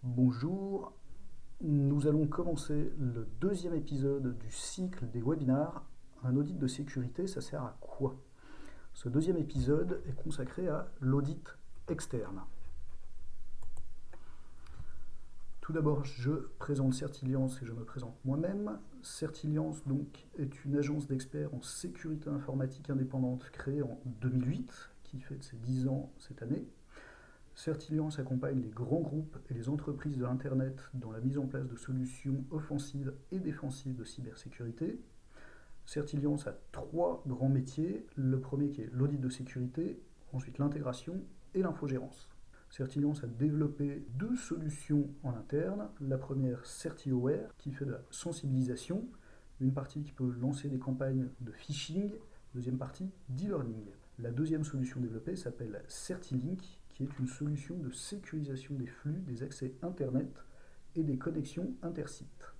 Bonjour, nous allons commencer le deuxième épisode du cycle des webinars. Un audit de sécurité, ça sert à quoi? Ce deuxième épisode est consacré à l'audit externe. Tout d'abord, je présente Certiliance et je me présente moi-même. Certiliance donc, est une agence d'experts en sécurité informatique indépendante créée en 2008, qui fête ses 10 ans cette année. Certiliance accompagne les grands groupes et les entreprises de l'Internet dans la mise en place de solutions offensives et défensives de cybersécurité. Certiliance a trois grands métiers. Le premier qui est l'audit de sécurité, ensuite l'intégration et l'infogérance. Certiliance a développé deux solutions en interne. La première, CertiAware, qui fait de la sensibilisation. Une partie qui peut lancer des campagnes de phishing. Deuxième partie, d'e-learning. La deuxième solution développée s'appelle CertiLink, qui est une solution de sécurisation des flux, des accès Internet et des connexions intersites.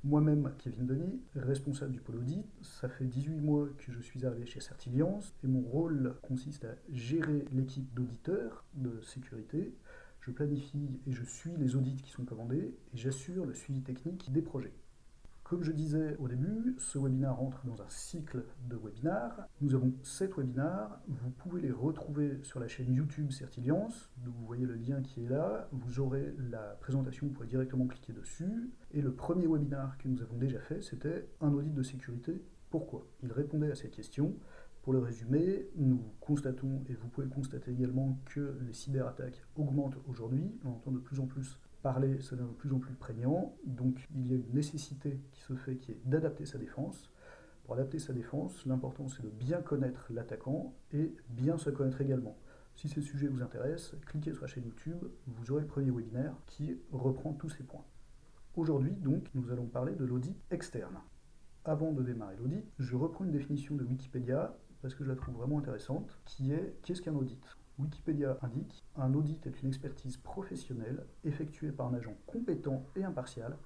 Moi-même, Kevin Denis, responsable du pôle audit, ça fait 18 mois que je suis arrivé chez Certiliance et mon rôle consiste à gérer l'équipe d'auditeurs de sécurité. Je planifie et je suis les audits qui sont commandés et j'assure le suivi technique des projets. Comme je disais au début, ce webinar rentre dans un cycle de webinars. Nous avons 7 webinars. Vous pouvez les retrouver sur la chaîne YouTube Certiliance. Donc vous voyez le lien qui est là. Vous aurez la présentation, vous pourrez directement cliquer dessus. Et le premier webinar que nous avons déjà fait, c'était un audit de sécurité. Pourquoi? Il répondait à ces questions. Pour le résumer, nous constatons, et vous pouvez le constater également, que les cyberattaques augmentent aujourd'hui. On entend de plus en plus parler, ça devient de plus en plus prégnant. Donc il y a une nécessité qui se fait, qui est d'adapter sa défense. Pour adapter sa défense, l'important c'est de bien connaître l'attaquant et bien se connaître également. Si ces sujets vous intéressent, cliquez sur la chaîne YouTube, vous aurez le premier webinaire qui reprend tous ces points. Aujourd'hui donc, nous allons parler de l'audit externe. Avant de démarrer l'audit, je reprends une définition de Wikipédia parce que je la trouve vraiment intéressante, qui est qu'est-ce qu'un audit? Wikipédia indique un audit est une expertise professionnelle effectuée par un agent compétent et impartial,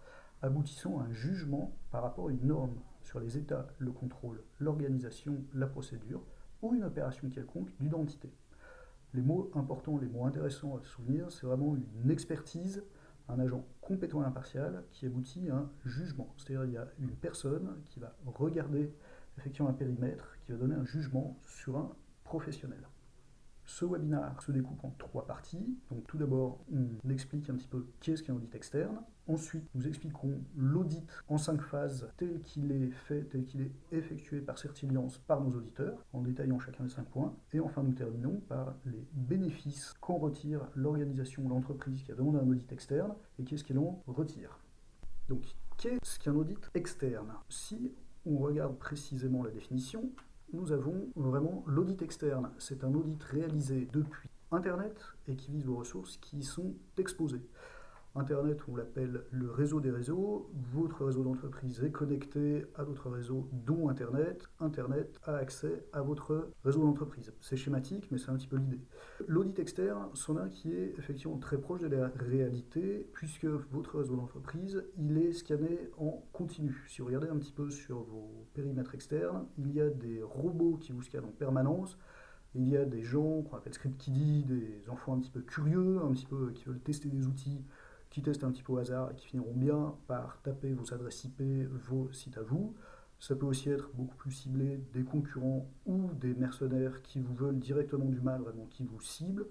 aboutissant à un jugement par rapport à une norme sur les états, le contrôle, l'organisation, la procédure ou une opération quelconque d'une entité. Les mots importants, les mots intéressants à se souvenir, c'est vraiment une expertise, un agent compétent et impartial qui aboutit à un jugement. C'est-à-dire il y a une personne qui va regarder effectivement un périmètre, qui va donner un jugement sur un professionnel. Ce webinaire se découpe en 3 parties. Donc tout d'abord, on explique un petit peu qu'est-ce qu'un audit externe. Ensuite, nous expliquons l'audit en 5 phases tel qu'il est fait, tel qu'il est effectué par Certiliance, par nos auditeurs, en détaillant chacun des 5 points. Et enfin, nous terminons par les bénéfices qu'en retire l'organisation ou l'entreprise qui a demandé un audit externe et qu'est-ce qu'elle en retire. Donc, qu'est-ce qu'un audit externe? Si on regarde précisément la définition, nous avons vraiment l'audit externe. C'est un audit réalisé depuis Internet et qui vise aux ressources qui y sont exposées. Internet, on l'appelle le réseau des réseaux. Votre réseau d'entreprise est connecté à d'autres réseaux, dont Internet. Internet a accès à votre réseau d'entreprise. C'est schématique, mais c'est un petit peu l'idée. L'audit externe, c'en est un qui est effectivement très proche de la réalité, puisque votre réseau d'entreprise, il est scanné en continu. Si vous regardez un petit peu sur vos périmètres externes, il y a des robots qui vous scannent en permanence. Il y a des gens qu'on appelle script kiddie, des enfants un petit peu curieux, un petit peu qui veulent tester des outils, qui testent un petit peu au hasard et qui finiront bien par taper vos adresses IP, vos sites à vous. Ça peut aussi être beaucoup plus ciblé des concurrents ou des mercenaires qui vous veulent directement du mal, vraiment qui vous ciblent,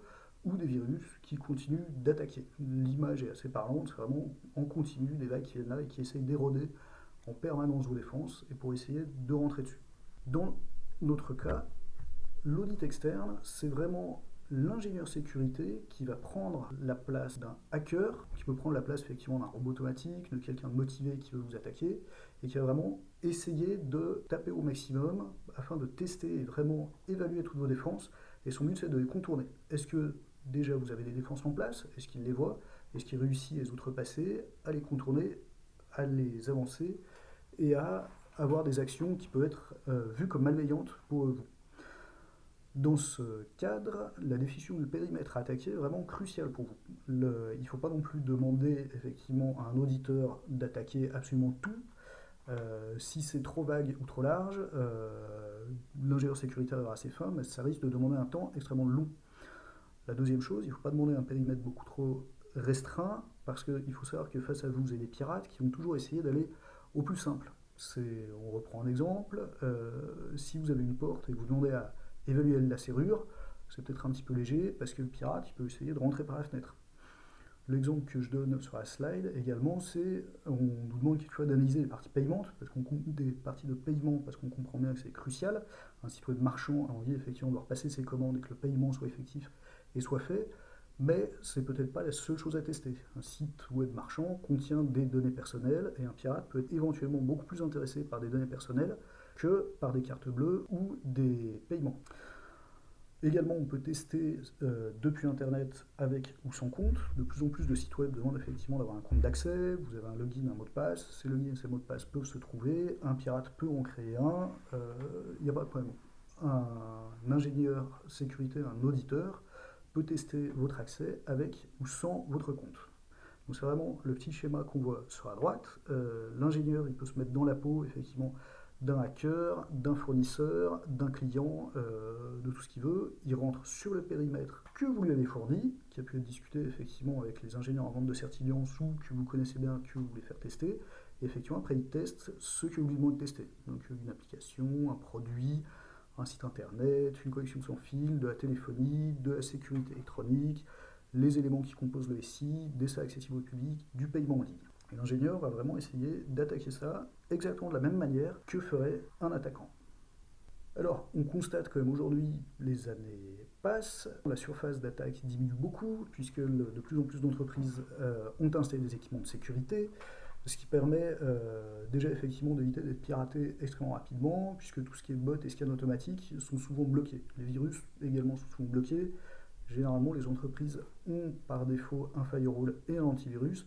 ou des virus qui continuent d'attaquer. L'image est assez parlante, c'est vraiment en continu des vagues qui viennent là et qui essayent d'éroder en permanence vos défenses et pour essayer de rentrer dessus. Dans notre cas, l'audit externe, c'est vraiment l'ingénieur sécurité qui va prendre la place d'un hacker, qui peut prendre la place effectivement d'un robot automatique, de quelqu'un de motivé qui veut vous attaquer, et qui va vraiment essayer de taper au maximum afin de tester et vraiment évaluer toutes vos défenses. Et son but, c'est de les contourner. Est-ce que déjà vous avez des défenses en place? Est-ce qu'il les voit? Est-ce qu'il réussit à les outrepasser, à les contourner, à les avancer et à avoir des actions qui peuvent être vues comme malveillantes pour vous? Dans ce cadre, la définition du périmètre à attaquer est vraiment cruciale pour vous. Il ne faut pas non plus demander effectivement à un auditeur d'attaquer absolument tout. Si c'est trop vague ou trop large, l'ingénieur sécuritaire aura assez fin, mais ça risque de demander un temps extrêmement long. La deuxième chose, il ne faut pas demander un périmètre beaucoup trop restreint, Parce qu'il faut savoir que face à vous, vous avez des pirates qui vont toujours essayer d'aller au plus simple. On reprend un exemple, si vous avez une porte et que vous demandez à évaluer la serrure, c'est peut-être un petit peu léger parce que le pirate il peut essayer de rentrer par la fenêtre. L'exemple que je donne sur la slide également, c'est on nous demande quelquefois d'analyser les parties payantes, des parties de paiement, parce qu'on comprend bien que c'est crucial. Un site web marchand a envie effectivement de repasser ses commandes et que le paiement soit effectif et soit fait, mais c'est peut-être pas la seule chose à tester. Un site web marchand contient des données personnelles et un pirate peut être éventuellement beaucoup plus intéressé par des données personnelles que par des cartes bleues ou des paiements. Également, on peut tester depuis Internet avec ou sans compte. De plus en plus de sites web demandent effectivement d'avoir un compte d'accès. Vous avez un login, un mot de passe. Ces logins et ces mots de passe peuvent se trouver. Un pirate peut en créer un. Il n'y a pas de problème. Un ingénieur sécurité, un auditeur, peut tester votre accès avec ou sans votre compte. Donc c'est vraiment le petit schéma qu'on voit sur la droite. L'ingénieur, il peut se mettre dans la peau, effectivement, d'un hacker, d'un fournisseur, d'un client, de tout ce qu'il veut. Il rentre sur le périmètre que vous lui avez fourni, qui a pu être discuté effectivement avec les ingénieurs en vente de certilience ou que vous connaissez bien, que vous voulez faire tester. Et effectivement, après, il teste ce que vous lui demandez de tester. Donc une application, un produit, un site internet, une connexion sans fil, de la téléphonie, de la sécurité électronique, les éléments qui composent le SI, des salles accessibles au public, du paiement en ligne. Et l'ingénieur va vraiment essayer d'attaquer ça exactement de la même manière que ferait un attaquant. Alors, on constate quand même aujourd'hui, les années passent, la surface d'attaque diminue beaucoup, puisque de plus en plus d'entreprises ont installé des équipements de sécurité, ce qui permet déjà effectivement d'éviter d'être piraté extrêmement rapidement, puisque tout ce qui est bot et scan automatique sont souvent bloqués. Les virus également sont souvent bloqués. Généralement, les entreprises ont par défaut un firewall et un antivirus,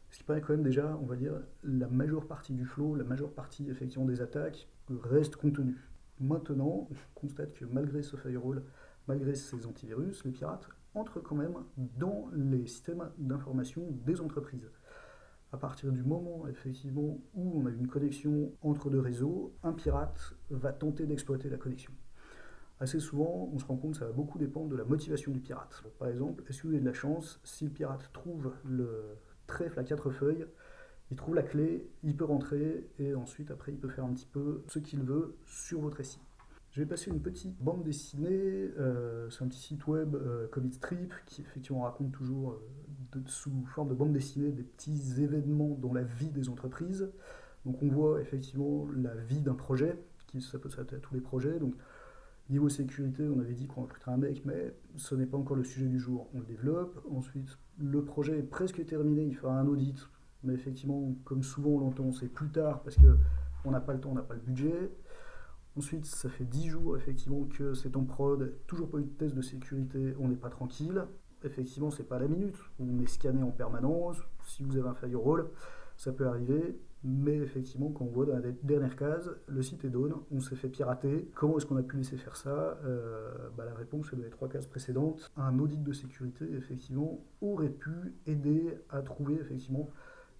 ce qui permet quand même déjà, on va dire, la majeure partie du flow, la majeure partie effectivement des attaques reste contenue. Maintenant, on constate que malgré ce firewall, malgré ces antivirus, les pirates entrent quand même dans les systèmes d'information des entreprises. À partir du moment effectivement où on a une connexion entre deux réseaux, un pirate va tenter d'exploiter la connexion. Assez souvent, on se rend compte que ça va beaucoup dépendre de la motivation du pirate. Par exemple, est-ce que vous avez de la chance, si le pirate trouve le trèfle à 4 feuilles, il trouve la clé, il peut rentrer et ensuite après il peut faire un petit peu ce qu'il veut sur votre SI. Je vais passer une petite bande dessinée, c'est un petit site web Comic Strip qui effectivement raconte toujours sous forme de bande dessinée des petits événements dans la vie des entreprises. Donc on voit effectivement la vie d'un projet, ça peut s'adapter à tous les projets. Donc niveau sécurité, on avait dit qu'on recruterait un mec, mais ce n'est pas encore le sujet du jour. On le développe. Ensuite, le projet est presque terminé, il fera un audit. Mais effectivement, comme souvent on l'entend, c'est plus tard parce qu'on n'a pas le temps, on n'a pas le budget. Ensuite, ça fait 10 jours effectivement que c'est en prod, toujours pas eu de test de sécurité, on n'est pas tranquille. Effectivement, c'est pas à la minute, on est scanné en permanence. Si vous avez un firewall, ça peut arriver. Mais effectivement, quand on voit dans la dernière case, le site est down, on s'est fait pirater. Comment est-ce qu'on a pu laisser faire ça? La réponse est dans les 3 cases précédentes. Un audit de sécurité, effectivement, aurait pu aider à trouver effectivement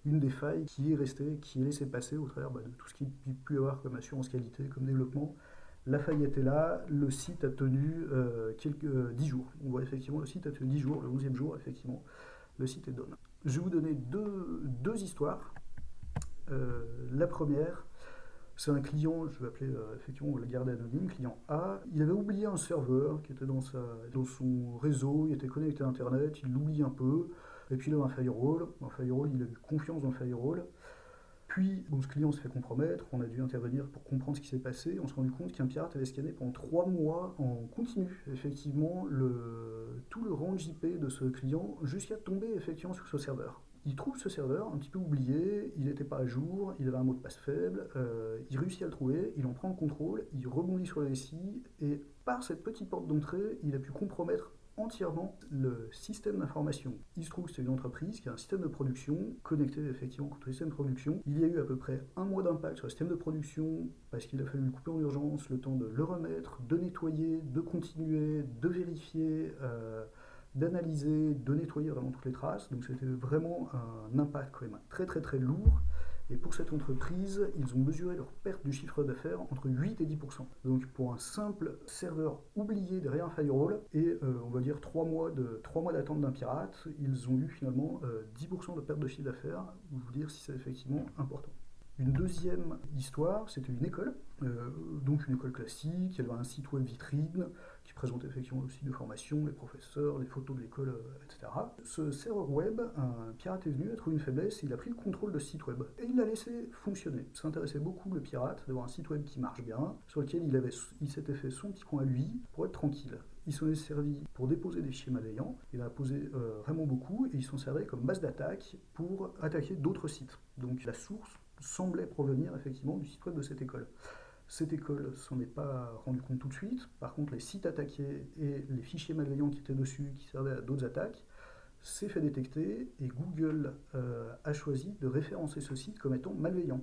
une des failles qui est restée, qui est laissée passer au travers de tout ce qu'il peut y avoir comme assurance qualité, comme développement. La faille était là, le site a tenu 10 jours. On voit effectivement le site a tenu 10 jours, le 11e jour, effectivement, le site est down. Je vais vous donner deux histoires. La première, c'est un client, je vais appeler effectivement, on va le garder anonyme, client A. Il avait oublié un serveur qui était dans son réseau, il était connecté à Internet, il l'oublie un peu, et puis il a un firewall. Il a eu confiance dans le firewall. Puis, ce client s'est fait compromettre, on a dû intervenir pour comprendre ce qui s'est passé. On s'est rendu compte qu'un pirate avait scanné pendant 3 mois en continu, effectivement, tout le range IP de ce client jusqu'à tomber effectivement sur ce serveur. Il trouve ce serveur un petit peu oublié, il n'était pas à jour, il avait un mot de passe faible, il réussit à le trouver, il en prend le contrôle, il rebondit sur le SI, et par cette petite porte d'entrée, il a pu compromettre entièrement le système d'information. Il se trouve que c'est une entreprise qui a un système de production connecté effectivement contre le système de production. Il y a eu à peu près 1 mois d'impact sur le système de production parce qu'il a fallu le couper en urgence, le temps de le remettre, de nettoyer, de continuer, de vérifier, d'analyser, de nettoyer vraiment toutes les traces. Donc c'était vraiment un impact quand même très très très lourd. Et pour cette entreprise, ils ont mesuré leur perte du chiffre d'affaires entre 8 et 10%. Donc pour un simple serveur oublié derrière un firewall et on va dire 3 mois d'attente d'un pirate, ils ont eu finalement 10% de perte de chiffre d'affaires. Vous dire si c'est effectivement important. Une deuxième histoire, c'était une école, donc une école classique, il y avait un site web vitrine qui présentait effectivement le site de formation, les professeurs, les photos de l'école, etc. Ce serveur web, un pirate est venu, a trouvé une faiblesse, il a pris le contrôle de ce site web et il l'a laissé fonctionner. Ça intéressait beaucoup le pirate d'avoir un site web qui marche bien, sur lequel il s'était fait son petit coin à lui pour être tranquille. Il s'en est servi pour déposer des fichiers malveillants, il a posé vraiment beaucoup et ils s'en servaient comme base d'attaque pour attaquer d'autres sites. Donc la source semblait provenir effectivement du site web de cette école. Cette école s'en est pas rendu compte tout de suite. Par contre, les sites attaqués et les fichiers malveillants qui étaient dessus, qui servaient à d'autres attaques, s'est fait détecter et Google a choisi de référencer ce site comme étant malveillant.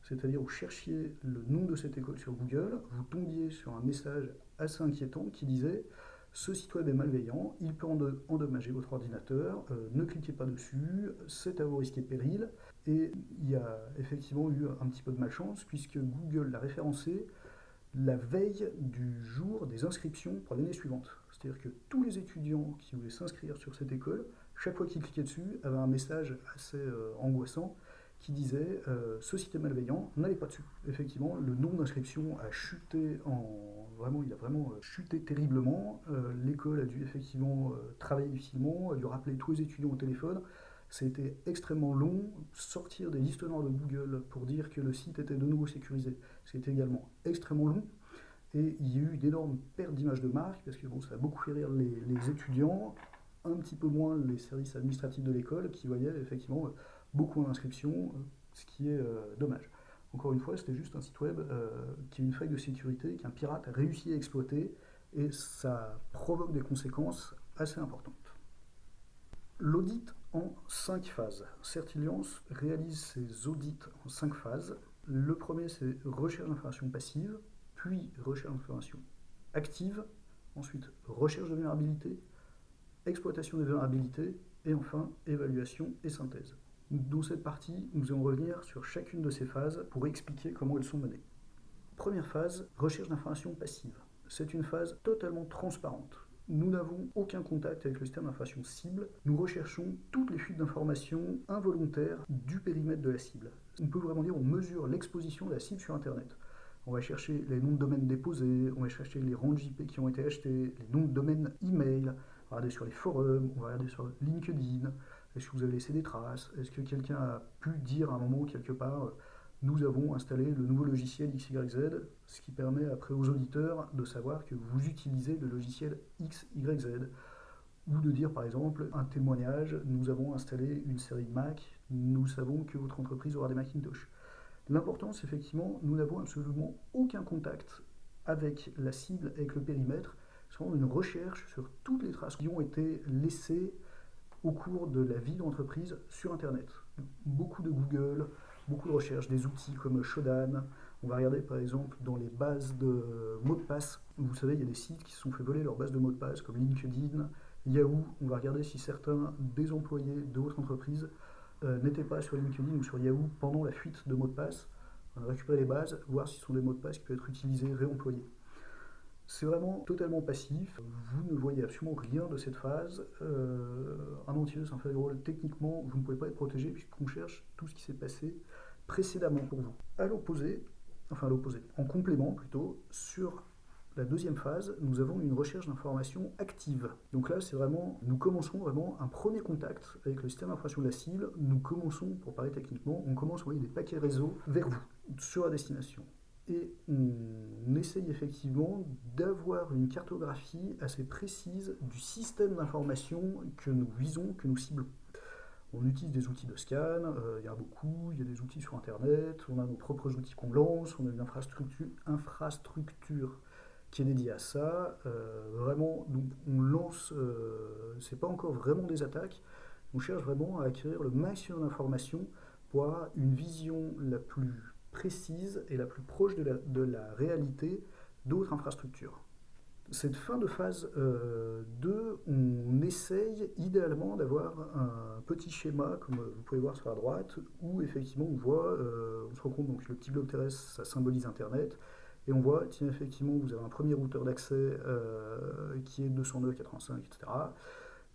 C'est-à-dire vous cherchiez le nom de cette école sur Google, vous tombiez sur un message assez inquiétant qui disait ce site web est malveillant, il peut endommager votre ordinateur, ne cliquez pas dessus, c'est à vos risques et périls. Et il y a effectivement eu un petit peu de malchance puisque Google l'a référencé la veille du jour des inscriptions pour l'année suivante. C'est-à-dire que tous les étudiants qui voulaient s'inscrire sur cette école, chaque fois qu'ils cliquaient dessus, avaient un message assez angoissant qui disait ce site est malveillant, n'allez pas dessus. Effectivement, le nombre d'inscriptions a chuté il a vraiment chuté terriblement. L'école a dû effectivement travailler difficilement, a dû rappeler tous les étudiants au téléphone. C'était extrêmement long. Sortir des listes noires de Google pour dire que le site était de nouveau sécurisé, c'était également extrêmement long. Et il y a eu d'énormes pertes d'image de marque, parce que bon, ça a beaucoup fait rire les étudiants, un petit peu moins les services administratifs de l'école, qui voyaient effectivement beaucoup d'inscriptions, ce qui est dommage. Encore une fois, c'était juste un site web qui a une faille de sécurité, qu'un pirate a réussi à exploiter, et ça provoque des conséquences assez importantes. L'audit en 5 phases. Certiliance réalise ses audits en 5 phases. Le premier, c'est recherche d'informations passive, puis recherche d'informations active, ensuite recherche de vulnérabilité, exploitation des vulnérabilités, et enfin évaluation et synthèse. Dans cette partie, nous allons revenir sur chacune de ces phases pour expliquer comment elles sont menées. Première phase, recherche d'informations passive. C'est une phase totalement transparente. Nous n'avons aucun contact avec le système d'information cible. Nous recherchons toutes les fuites d'informations involontaires du périmètre de la cible. On peut vraiment dire on mesure l'exposition de la cible sur Internet. On va chercher les noms de domaines déposés, on va chercher les rangs IP qui ont été achetés, les noms de domaines email, on va regarder sur les forums, on va regarder sur LinkedIn. Est-ce que vous avez laissé des traces? Est-ce que quelqu'un a pu dire à un moment quelque part nous avons installé le nouveau logiciel XYZ, ce qui permet après aux auditeurs de savoir que vous utilisez le logiciel XYZ. Ou de dire par exemple un témoignage, nous avons installé une série de Mac, nous savons que votre entreprise aura des Macintosh. L'important c'est effectivement, nous n'avons absolument aucun contact avec la cible, avec le périmètre. C'est vraiment une recherche sur toutes les traces qui ont été laissées au cours de la vie d'entreprise sur Internet. Beaucoup de Google, beaucoup de recherches, des outils comme Shodan. On va regarder par exemple dans les bases de mots de passe. Vous savez, il y a des sites qui se sont fait voler leurs bases de mots de passe comme LinkedIn, Yahoo. On va regarder si certains des employés de votre entreprise n'étaient pas sur LinkedIn ou sur Yahoo pendant la fuite de mots de passe. On va récupérer les bases, voir si ce sont des mots de passe qui peuvent être utilisés, réemployés. C'est vraiment totalement passif, vous ne voyez absolument rien de cette phase. Un antivirus, un firewall, techniquement, vous ne pouvez pas être protégé puisqu'on cherche tout ce qui s'est passé précédemment pour vous. À l'opposé, en complément plutôt, sur la deuxième phase, nous avons une recherche d'informations active. Donc là, nous commençons vraiment un premier contact avec le système d'information de la cible. Nous commençons, pour parler techniquement, on commence à envoyer des paquets réseau vers vous, sur la destination. Et on essaye effectivement d'avoir une cartographie assez précise du système d'information que nous visons, que nous ciblons. On utilise des outils de scan, il y a beaucoup, il y a des outils sur Internet, on a nos propres outils qu'on lance, on a une infrastructure qui est dédiée à ça. Vraiment, donc on lance, c'est pas encore vraiment des attaques, on cherche vraiment à acquérir le maximum d'informations pour avoir une vision la plus précise et la plus proche de la réalité d'autres infrastructures. Cette fin de phase 2, on essaye idéalement d'avoir un petit schéma, comme vous pouvez voir sur la droite, où effectivement on voit, on se rend compte donc le petit bloc terrestre, ça symbolise Internet, et on voit, tiens, effectivement, vous avez un premier routeur d'accès qui est 202.85, etc.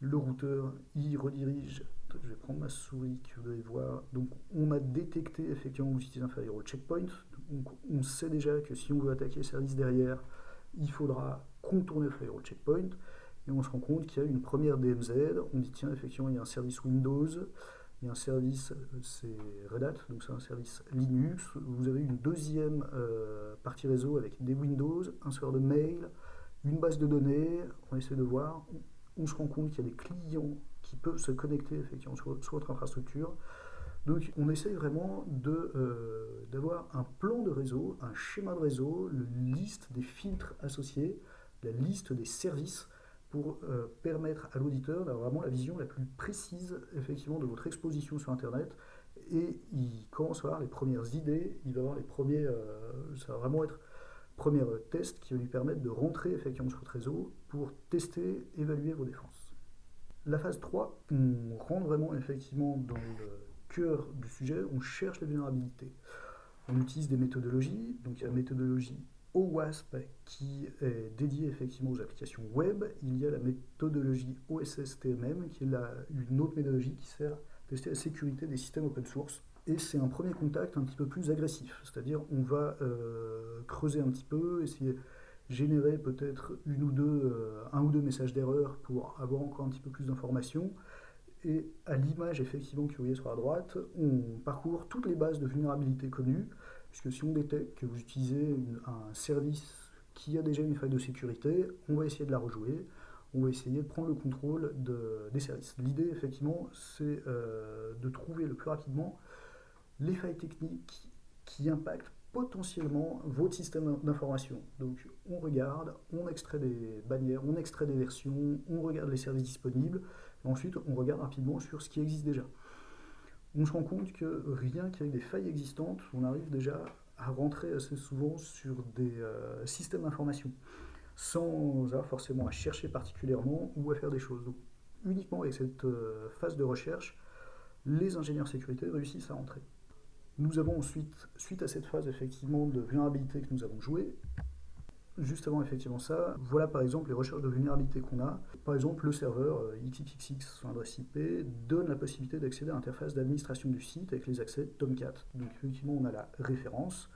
Le routeur, il redirige, je vais prendre ma souris que vous devez voir, donc on a détecté effectivement que vous utilisez un firewall checkpoint, donc on sait déjà que si on veut attaquer le service derrière, il faudra contourner le firewall checkpoint, et on se rend compte qu'il y a une première DMZ, on dit tiens effectivement il y a un service Windows, il y a un service, c'est Red Hat, donc c'est un service Linux, vous avez une deuxième partie réseau avec des Windows, un serveur de mail, une base de données, on essaie de voir, on se rend compte qu'il y a des clients qui peuvent se connecter effectivement sur votre infrastructure. Donc on essaye vraiment d'avoir un plan de réseau, un schéma de réseau, une liste des filtres associés, la liste des services pour permettre à l'auditeur d'avoir vraiment la vision la plus précise effectivement de votre exposition sur Internet. Et il commence à avoir les premières idées, il va avoir les premiers, ça va vraiment être premier test qui va lui permettre de rentrer effectivement sur votre réseau pour tester, évaluer vos défenses. La phase 3, on rentre vraiment effectivement dans le cœur du sujet, on cherche les vulnérabilités. On utilise des méthodologies, donc il y a la méthodologie OWASP qui est dédiée effectivement aux applications web, il y a la méthodologie OSSTMM qui est une autre méthodologie qui sert à tester la sécurité des systèmes open source. Et c'est un premier contact un petit peu plus agressif, c'est-à-dire on va creuser un petit peu, essayer de générer peut-être un ou deux messages d'erreur pour avoir encore un petit peu plus d'informations. Et à l'image effectivement que vous voyez sur la droite, on parcourt toutes les bases de vulnérabilité connues, puisque si on détecte que vous utilisez un service qui a déjà une faille de sécurité, on va essayer de la rejouer, on va essayer de prendre le contrôle des services. L'idée effectivement c'est de trouver le plus rapidement les failles techniques qui impactent potentiellement votre système d'information. Donc on regarde, on extrait des bannières, on extrait des versions, on regarde les services disponibles, et ensuite on regarde rapidement sur ce qui existe déjà. On se rend compte que rien qu'avec des failles existantes, on arrive déjà à rentrer assez souvent sur des systèmes d'information, sans avoir forcément à chercher particulièrement ou à faire des choses. Donc uniquement avec cette phase de recherche, les ingénieurs sécurité réussissent à rentrer. Nous avons ensuite, suite à cette phase effectivement de vulnérabilité que nous avons joué, juste avant effectivement ça, voilà par exemple les recherches de vulnérabilité qu'on a. Par exemple, le serveur XXX, son adresse IP, donne la possibilité d'accéder à l'interface d'administration du site avec les accès Tomcat. Donc effectivement, on a la référence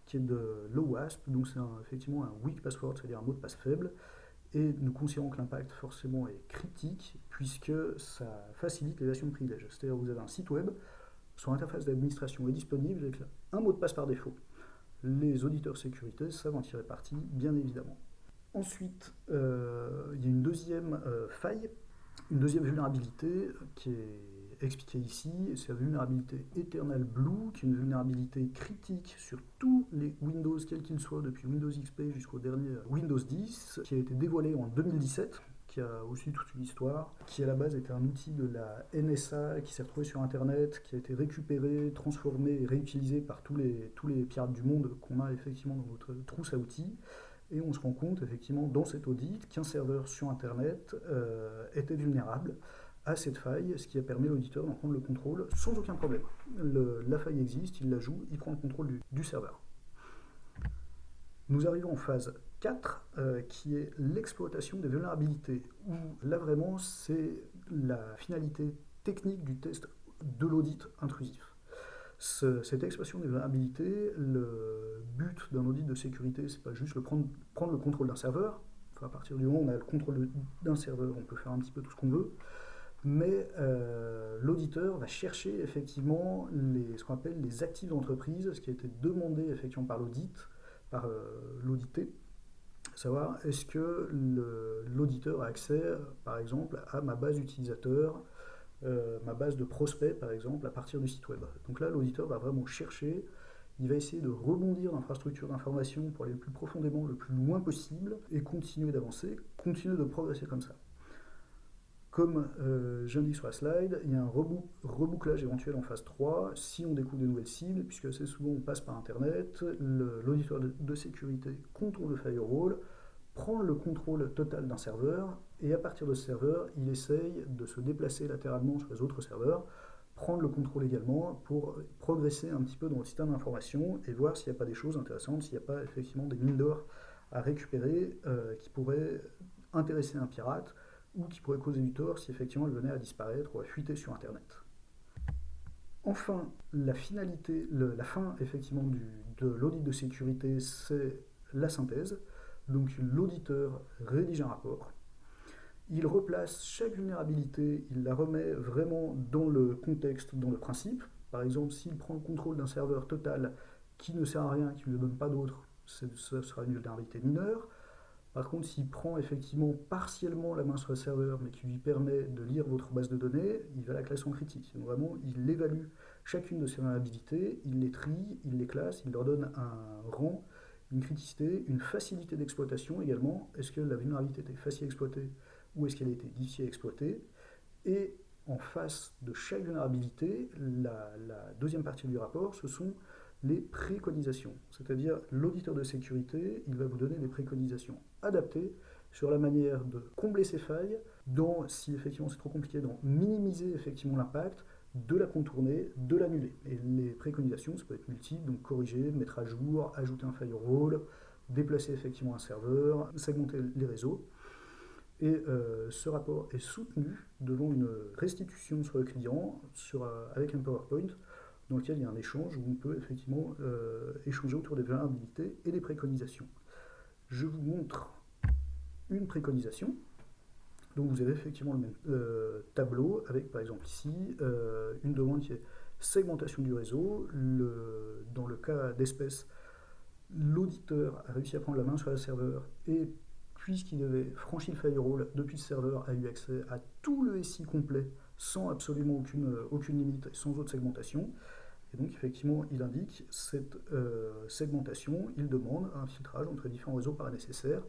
qui est de l'OWASP, donc c'est effectivement un weak password, c'est-à-dire un mot de passe faible. Et nous considérons que l'impact forcément est critique puisque ça facilite les gestions de privilèges. C'est-à-dire que vous avez un site web, son interface d'administration est disponible avec un mot de passe par défaut. Les auditeurs sécurité savent en tirer parti, bien évidemment. Ensuite, il y a une deuxième faille, une deuxième vulnérabilité qui est expliquée ici, c'est la vulnérabilité Eternal Blue, qui est une vulnérabilité critique sur tous les Windows, quels qu'ils soient, depuis Windows XP jusqu'au dernier Windows 10, qui a été dévoilée en 2017, qui a aussi toute une histoire, qui à la base était un outil de la NSA, qui s'est retrouvé sur Internet, qui a été récupéré, transformé et réutilisé par tous les pirates du monde qu'on a effectivement dans notre trousse à outils. Et on se rend compte effectivement dans cet audit qu'un serveur sur Internet était vulnérable à cette faille, ce qui a permis à l'auditeur d'en prendre le contrôle sans aucun problème. La faille existe, il la joue, il prend le contrôle du serveur. Nous arrivons en phase 4, qui est l'exploitation des vulnérabilités, où là vraiment c'est la finalité technique du test de l'audit intrusif. Cette exploitation des vulnérabilités, le but d'un audit de sécurité, c'est pas juste prendre le contrôle d'un serveur. Enfin, à partir du moment où on a le contrôle d'un serveur, on peut faire un petit peu tout ce qu'on veut. Mais l'auditeur va chercher effectivement ce qu'on appelle les actifs d'entreprise, ce qui a été demandé effectivement par l'audité, savoir est-ce que l'auditeur a accès, par exemple, à ma base utilisateur, ma base de prospects, par exemple, à partir du site web. Donc là, l'auditeur va vraiment chercher, il va essayer de rebondir d'infrastructure d'information pour aller le plus profondément, le plus loin possible, et continuer d'avancer, continuer de progresser comme ça. Comme j'indique sur la slide, il y a un rebouclage éventuel en phase 3 si on découvre des nouvelles cibles, puisque assez souvent on passe par Internet, l'auditeur de sécurité contourne le firewall, prendre le contrôle total d'un serveur, et à partir de ce serveur, il essaye de se déplacer latéralement sur les autres serveurs, prendre le contrôle également pour progresser un petit peu dans le système d'information et voir s'il n'y a pas des choses intéressantes, s'il n'y a pas effectivement des mines d'or à récupérer qui pourraient intéresser un pirate ou qui pourraient causer du tort si effectivement elle venait à disparaître ou à fuiter sur Internet. Enfin, la finalité, la fin effectivement de l'audit de sécurité, c'est la synthèse. Donc l'auditeur rédige un rapport, il replace chaque vulnérabilité, il la remet vraiment dans le contexte, dans le principe. Par exemple, s'il prend le contrôle d'un serveur total qui ne sert à rien, qui ne lui donne pas d'autre, ce sera une vulnérabilité mineure. Par contre, s'il prend effectivement partiellement la main sur le serveur, mais qui lui permet de lire votre base de données, il va la classer en critique. Donc vraiment, il évalue chacune de ces vulnérabilités, il les trie, il les classe, il leur donne un rang, une criticité, une facilité d'exploitation également. Est-ce que la vulnérabilité était facile à exploiter ou est-ce qu'elle a été difficile à exploiter? Et en face de chaque vulnérabilité, la deuxième partie du rapport, ce sont les préconisations. C'est-à-dire l'auditeur de sécurité, il va vous donner des préconisations adaptées sur la manière de combler ces failles, dans, si effectivement c'est trop compliqué, d'en minimiser effectivement l'impact, de la contourner, de l'annuler. Et les préconisations, ça peut être multiple, donc corriger, mettre à jour, ajouter un firewall, déplacer effectivement un serveur, segmenter les réseaux. Et ce rapport est soutenu devant une restitution sur le client avec un PowerPoint dans lequel il y a un échange où on peut effectivement échanger autour des vulnérabilités et des préconisations. Je vous montre une préconisation. Donc vous avez effectivement le même tableau avec par exemple ici une demande qui est segmentation du réseau. Dans le cas d'espèce, l'auditeur a réussi à prendre la main sur le serveur et puisqu'il avait franchi le firewall depuis le serveur, a eu accès à tout le SI complet sans absolument aucune limite et sans autre segmentation. Et donc effectivement, il indique cette segmentation, il demande un filtrage entre différents réseaux paraît nécessaire.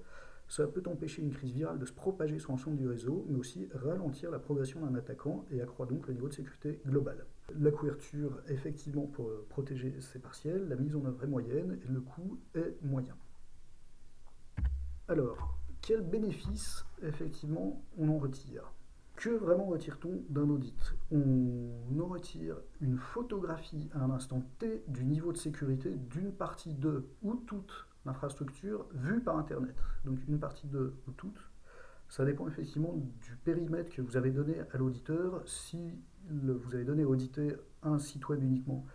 Cela peut empêcher une crise virale de se propager sur l'ensemble du réseau, mais aussi ralentir la progression d'un attaquant et accroît donc le niveau de sécurité global. La couverture, effectivement, pour protéger c'est partiel, la mise en œuvre est moyenne et le coût est moyen. Alors, quels bénéfices, effectivement, on en retire? Que vraiment retire-t-on d'un audit? On en retire une photographie à un instant T du niveau de sécurité d'une partie de ou toute l'infrastructure vue par Internet. Donc une partie de ou toute, ça dépend effectivement du périmètre que vous avez donné à l'auditeur. Si vous avez donné à auditer un site web uniquement,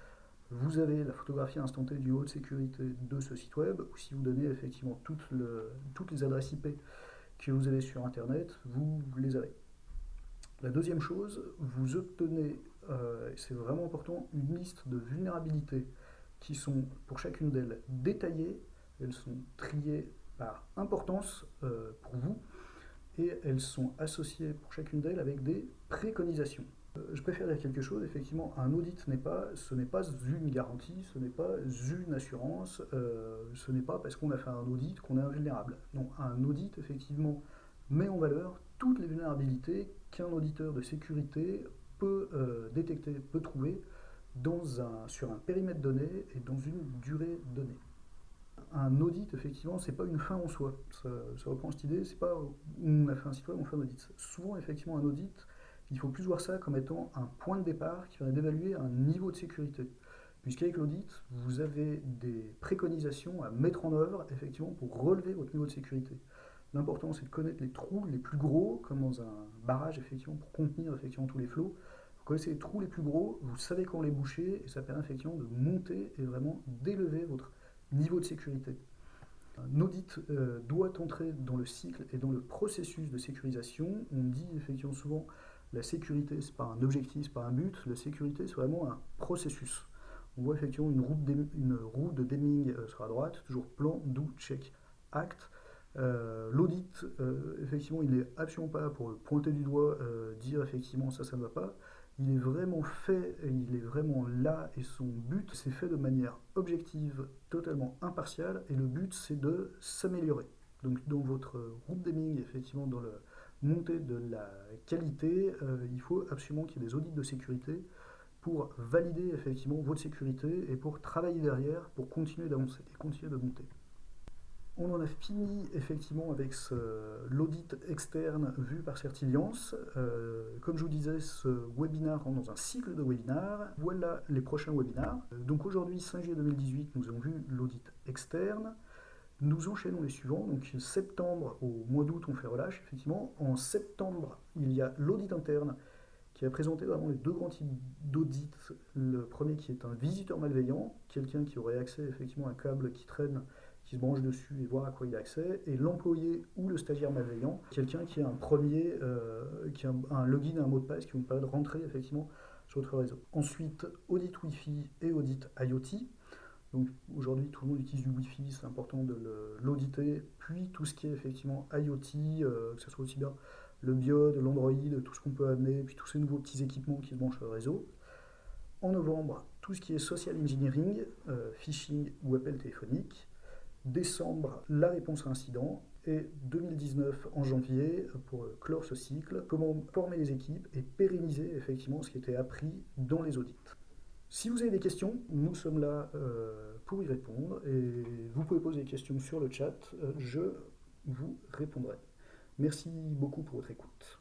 vous avez la photographie instantanée du niveau de sécurité de ce site web, ou si vous donnez effectivement toutes les adresses IP que vous avez sur Internet, vous les avez. La deuxième chose, vous obtenez, c'est vraiment important, une liste de vulnérabilités qui sont pour chacune d'elles détaillées, elles sont triées par importance pour vous, et elles sont associées pour chacune d'elles avec des préconisations. Je préfère dire quelque chose, effectivement, un audit ce n'est pas une garantie, ce n'est pas une assurance, ce n'est pas parce qu'on a fait un audit qu'on est invulnérable. Non, un audit, effectivement, met en valeur toutes les vulnérabilités qu'un auditeur de sécurité peut détecter, peut trouver sur un périmètre donné et dans une durée donnée. Un audit, effectivement, c'est pas une fin en soi. Ça reprend cette idée, c'est pas on a fait un site web, on fait un audit. Souvent, effectivement, un audit, il faut plus voir ça comme étant un point de départ qui permet d'évaluer un niveau de sécurité. Puisqu'avec l'audit, vous avez des préconisations à mettre en œuvre, effectivement, pour relever votre niveau de sécurité. L'important, c'est de connaître les trous les plus gros, comme dans un barrage, effectivement, pour contenir effectivement tous les flots. Vous connaissez les trous les plus gros, vous savez quand les boucher, et ça permet effectivement de monter et vraiment d'élever votre niveau de sécurité. Un audit doit entrer dans le cycle et dans le processus de sécurisation. On dit effectivement souvent la sécurité, c'est pas un objectif, c'est pas un but. La sécurité, c'est vraiment un processus. On voit effectivement une roue de Deming sur la droite, toujours plan, do, check, act. L'audit, effectivement, il n'est absolument pas là pour pointer du doigt, dire effectivement ça ne va pas. Il est vraiment fait, et il est vraiment là, et son but, c'est fait de manière objective, totalement impartiale, et le but, c'est de s'améliorer. Donc dans votre route Deming, effectivement, dans la montée de la qualité, il faut absolument qu'il y ait des audits de sécurité pour valider effectivement votre sécurité et pour travailler derrière, pour continuer d'avancer et continuer de monter. On en a fini effectivement avec l'audit externe vu par Certiliance. Comme je vous disais, ce webinaire rentre dans un cycle de webinaires. Voilà les prochains webinaires. Donc aujourd'hui, 5 juillet 2018, nous avons vu l'audit externe. Nous enchaînons les suivants. Donc septembre, au mois d'août, on fait relâche, effectivement. En septembre, il y a l'audit interne qui a présenté vraiment les deux grands types d'audits. Le premier qui est un visiteur malveillant, quelqu'un qui aurait accès effectivement à un câble qui traîne, qui se branche dessus et voir à quoi il a accès, et l'employé ou le stagiaire malveillant, quelqu'un qui a un premier, qui a un login et un mot de passe qui vont permettre de rentrer effectivement sur votre réseau. Ensuite, audit Wi-Fi et audit IoT. Donc aujourd'hui, tout le monde utilise du Wi-Fi, c'est important de l'auditer. Puis tout ce qui est effectivement IoT, que ce soit aussi bien le biode, l'Android, tout ce qu'on peut amener, puis tous ces nouveaux petits équipements qui se branchent sur le réseau. En novembre, tout ce qui est social engineering, phishing ou appel téléphonique. Décembre, la réponse à incident. Et 2019 en janvier, pour clore ce cycle, comment former les équipes et pérenniser effectivement ce qui était appris dans les audits. Si vous avez des questions, nous sommes là pour y répondre et vous pouvez poser des questions sur le chat, je vous répondrai. Merci beaucoup pour votre écoute.